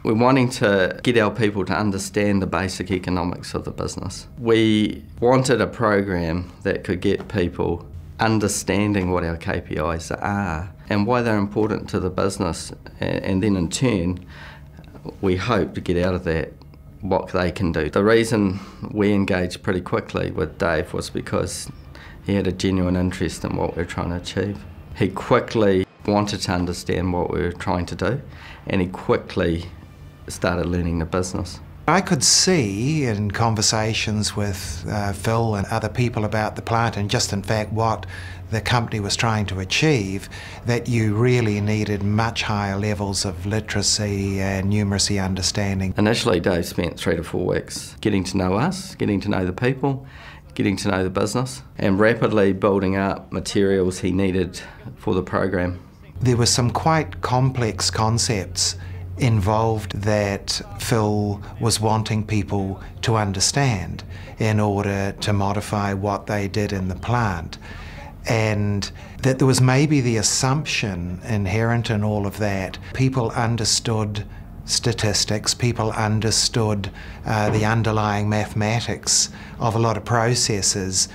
We're wanting to get our people to understand the basic economics of the business. We wanted a program that could get people understanding what our KPIs are and why they're important to the business, and then in turn we hope to get out of that what they can do. The reason we engaged pretty quickly with Dave was because he had a genuine interest in what we were trying to achieve. He quickly wanted to understand what we were trying to do, and he quickly started learning the business. I could see in conversations with Phil and other people about the plant, and just in fact what the company was trying to achieve, that you really needed much higher levels of literacy and numeracy understanding. Initially Dave spent 3 to 4 weeks getting to know us, getting to know the people, getting to know the business, and rapidly building up materials he needed for the program. There were some quite complex concepts involved that Phil was wanting people to understand in order to modify what they did in the plant, and that there was maybe the assumption inherent in all of that people understood statistics, people understood the underlying mathematics of a lot of processes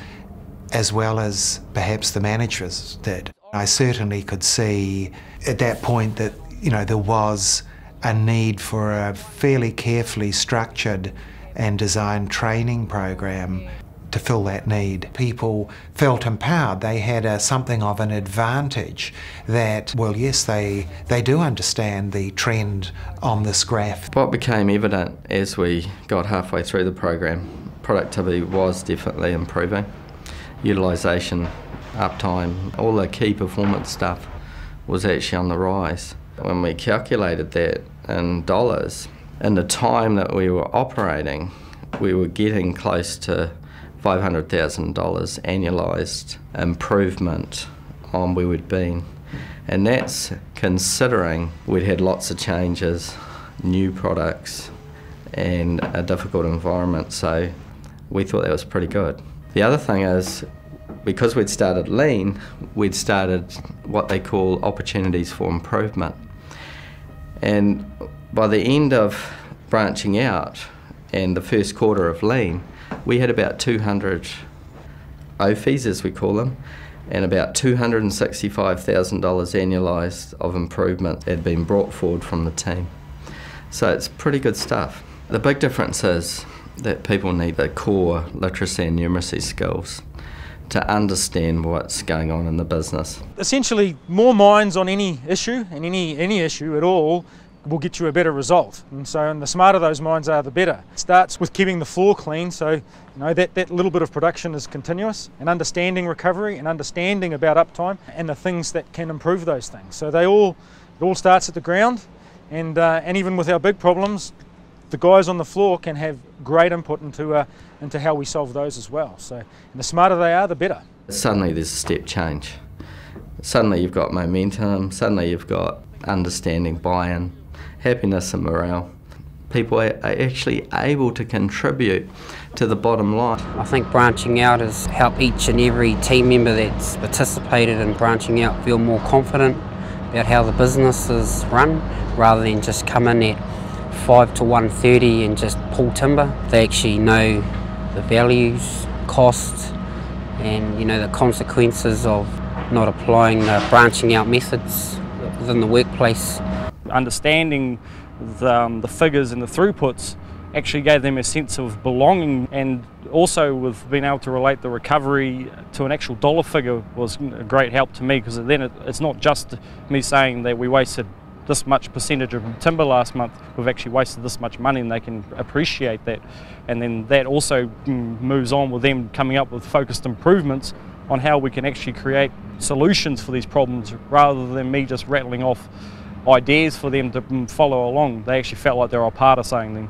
as well as perhaps the managers did. I certainly could see at that point that, you know, there was a need for a fairly carefully structured and designed training program to fill that need. People felt empowered. They had something of an advantage that, well, yes, they do understand the trend on this graph. What became evident as we got halfway through the program, productivity was definitely improving. Utilisation, uptime, all the key performance stuff was actually on the rise. When we calculated that in dollars, in the time that we were operating, we were getting close to $500,000 annualised improvement on where we'd been. And that's considering we'd had lots of changes, new products, and a difficult environment, so we thought that was pretty good. The other thing is, because we'd started lean, we'd started what they call opportunities for improvement. And by the end of branching out and the first quarter of lean, we had about 200 OFEs, as we call them, and about $265,000 annualised of improvement had been brought forward from the team. So it's pretty good stuff. The big difference is that people need the core literacy and numeracy skills to understand what's going on in the business. Essentially, more minds on any issue, and any issue at all, will get you a better result. And the smarter those minds are, the better. It starts with keeping the floor clean, so you know that little bit of production is continuous, and understanding recovery and understanding about uptime and the things that can improve those things. So it all starts at the ground, and even with our big problems, the guys on the floor can have great input into how we solve those as well. So the smarter they are, the better. Suddenly there's a step change. Suddenly you've got momentum, suddenly you've got understanding, buy-in, happiness and morale. People are actually able to contribute to the bottom line. I think branching out has helped each and every team member that's participated in branching out feel more confident about how the business is run, rather than just come in at 5 to 1:30 and just pull timber. They actually know the values, costs, and the consequences of not applying the branching out methods within the workplace. Understanding the figures and the throughputs actually gave them a sense of belonging, and also with being able to relate the recovery to an actual dollar figure was a great help to me, because then it's not just me saying that we wasted this much percentage of timber last month, we've actually wasted this much money, and they can appreciate that. And then that also moves on with them coming up with focused improvements on how we can actually create solutions for these problems, rather than me just rattling off ideas for them to follow along. They actually felt like they were a part of something.